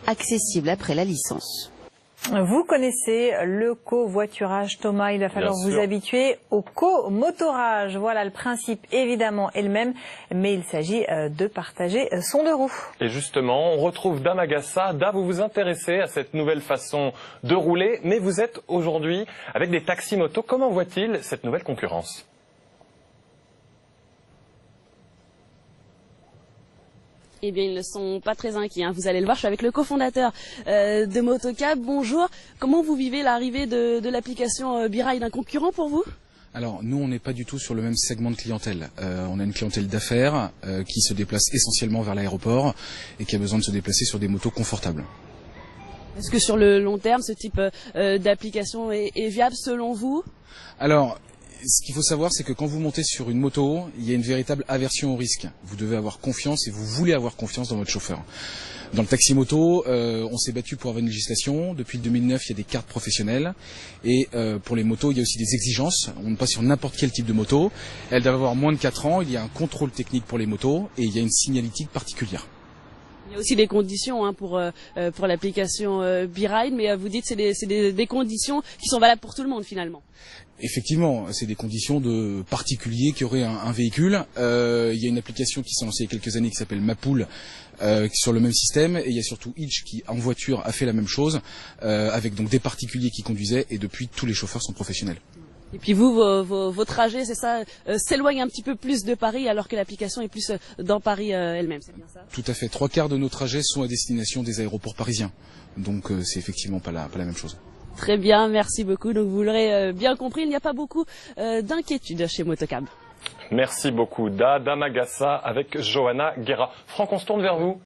accessible après la licence. Vous connaissez le covoiturage, Thomas, il va falloir vous habituer au comotorage. Voilà, le principe évidemment est le même, mais il s'agit de partager son deux roues. Et justement, on retrouve Dame Agassa. Da, vous vous intéressez à cette nouvelle façon de rouler, mais vous êtes aujourd'hui avec des taxis-motos. Comment voit-il cette nouvelle concurrence ? Eh bien, ils ne sont pas très inquiets. Vous allez le voir, je suis avec le cofondateur de Motocab. Bonjour. Comment vous vivez l'arrivée de l'application BeRide, un concurrent pour vous ? Alors, nous, on n'est pas du tout sur le même segment de clientèle. On a une clientèle d'affaires qui se déplace essentiellement vers l'aéroport et qui a besoin de se déplacer sur des motos confortables. Est-ce que sur le long terme, ce type d'application est viable selon vous ? Alors, ce qu'il faut savoir, c'est que quand vous montez sur une moto, il y a une véritable aversion au risque. Vous devez avoir confiance et vous voulez avoir confiance dans votre chauffeur. Dans le taxi moto, on s'est battu pour avoir une législation. Depuis 2009, il y a des cartes professionnelles. Et pour les motos, il y a aussi des exigences. On ne passe sur n'importe quel type de moto. Elles doivent avoir moins de 4 ans. Il y a un contrôle technique pour les motos et il y a une signalétique particulière. Il y a aussi des conditions pour l'application BeRide, mais vous dites que c'est des conditions qui sont valables pour tout le monde finalement. Effectivement, c'est des conditions de particuliers qui auraient un véhicule. Il y a une application qui s'est lancée il y a quelques années qui s'appelle Mapool sur le même système. Et il y a surtout Hitch qui, en voiture, a fait la même chose avec donc des particuliers qui conduisaient. Et depuis, tous les chauffeurs sont professionnels. Et puis vous, vos trajets, c'est ça, s'éloignent un petit peu plus de Paris alors que l'application est plus dans Paris elle-même, c'est bien ça ? Tout à fait. 3/4 de nos trajets sont à destination des aéroports parisiens. Donc c'est effectivement pas la même chose. Très bien, merci beaucoup. Donc vous l'aurez bien compris, il n'y a pas beaucoup d'inquiétude chez Motocab. Merci beaucoup, Da. Dame Agassa avec Johanna Guerra. Franck, on se tourne vers vous.